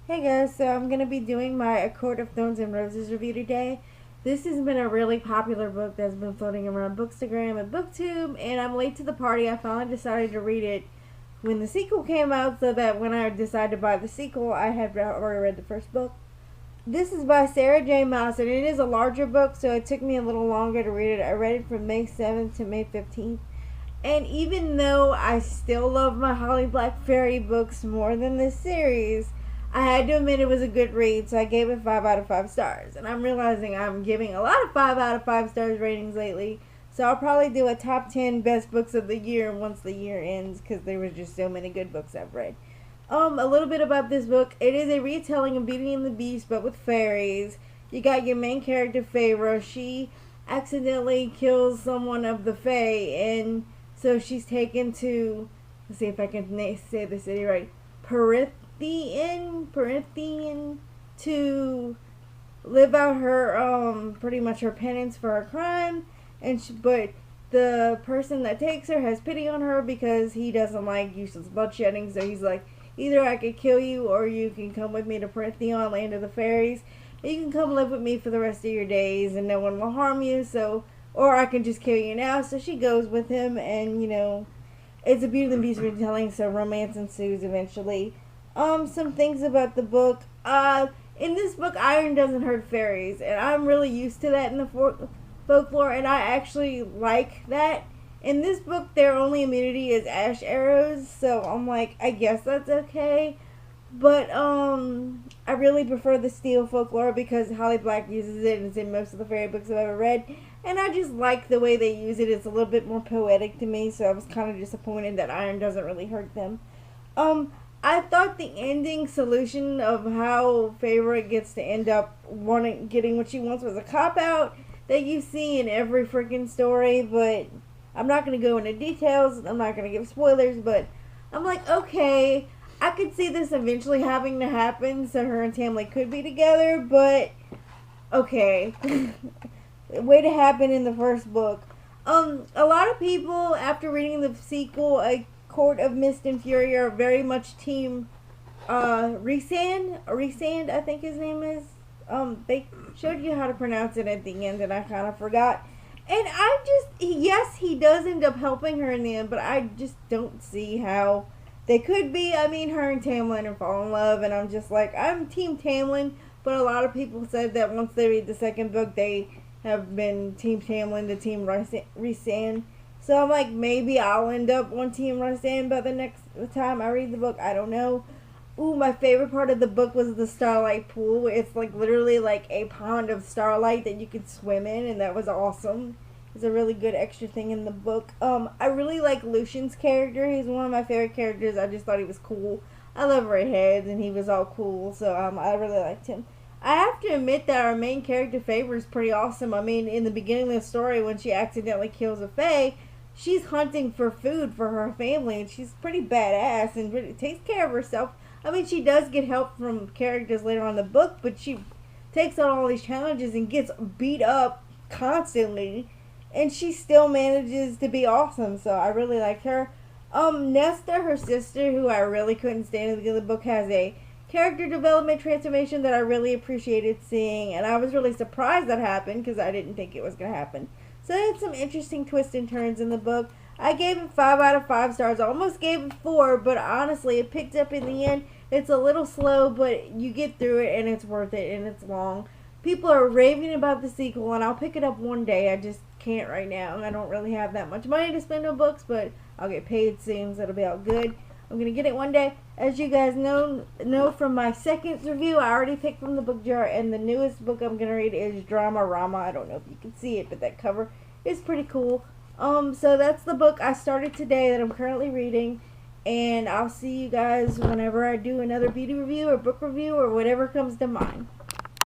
Hey guys, so I'm going to be doing my A Court of Thorns and Roses review today. This has been a really popular book that's been floating around Bookstagram and Booktube, and I'm late to the party. I finally decided to read it when the sequel came out so that when I decided to buy the sequel, I had already read the first book. This is by Sarah J. Maas, and it is a larger book, so it took me a little longer to read it. I read it from May 7th to May 15th. And even though I still love my Holly Black Fairy books more than this series, I had to admit it was a good read, so I gave it 5 out of 5 stars. And I'm realizing I'm giving a lot of 5 out of 5 stars ratings lately, so I'll probably do a top 10 best books of the year once the year ends, because there was just so many good books I've read. A little bit about this book. It is a retelling of Beauty and the Beast, but with fairies. You got your main character, Feyre. She accidentally kills someone of the Fae, and so she's taken to, let's see if I can say the city right, Perithian, to live out her, pretty much her penance for her crime. But the person that takes her has pity on her because he doesn't like useless bloodshedding, so he's like, either I could kill you or you can come with me to Perithian, land of the fairies. You can come live with me for the rest of your days and no one will harm you, so, or I can just kill you now. So she goes with him, and it's a Beauty and the Beast retelling, so romance ensues eventually. Some things about the book. In this book, iron doesn't hurt fairies, and I'm really used to that in the folklore, and I actually like that. In this book, their only immunity is ash arrows, so I'm like, I guess that's okay. But I really prefer the steel folklore because Holly Black uses it, and it's in most of the fairy books I've ever read. And I just like the way they use it. It's a little bit more poetic to me, so I was kind of disappointed that iron doesn't really hurt them. I thought the ending solution of how Feyre gets to end up getting what she wants was a cop out that you see in every freaking story, but I'm not going to go into details. I'm not going to give spoilers, but I'm like, okay, I could see this eventually having to happen so her and Tamlin could be together, but okay. Way to happen in the first book. A lot of people, after reading the sequel, A Court of Mist and Fury, are very much team Rhysand, I think his name is. They showed you how to pronounce it at the end, and I kind of forgot. And yes, he does end up helping her in the end, but I just don't see how they could be. I mean, her and Tamlin are fall in love, and I'm just like, I'm Team Tamlin, but a lot of people said that once they read the second book, they have been Team Tamlin to Team Rhysand. So I'm like, maybe I'll end up on Team Rhysand by the next time I read the book. I don't know. Ooh, my favorite part of the book was the starlight pool. It's like literally like a pond of starlight that you could swim in, and that was awesome. It's a really good extra thing in the book. I really like Lucian's character. He's one of my favorite characters. I just thought he was cool. I love redheads, and he was all cool, so I really liked him. I have to admit that our main character, Feyre, is pretty awesome. I mean, in the beginning of the story, when she accidentally kills a Fae, she's hunting for food for her family, and she's pretty badass and really takes care of herself. I mean, she does get help from characters later on in the book, but she takes on all these challenges and gets beat up constantly, and she still manages to be awesome, so I really like her. Nesta, her sister, who I really couldn't stand at the beginning of the book, has a character development transformation that I really appreciated seeing, and I was really surprised that happened because I didn't think it was going to happen. So it had some interesting twists and turns in the book. I gave it 5 out of 5 stars. I almost gave it 4, but honestly, it picked up in the end. It's a little slow, but you get through it, and it's worth it, and it's long. People are raving about the sequel, and I'll pick it up one day. I just can't right now. I don't really have that much money to spend on books, but I'll get paid soon, so it'll be all good. I'm going to get it one day. As you guys know from my second review, I already picked from the book jar, and the newest book I'm going to read is Drama Rama. I don't know if you can see it, but that cover is pretty cool. So that's the book I started today that I'm currently reading, and I'll see you guys whenever I do another beauty review or book review or whatever comes to mind.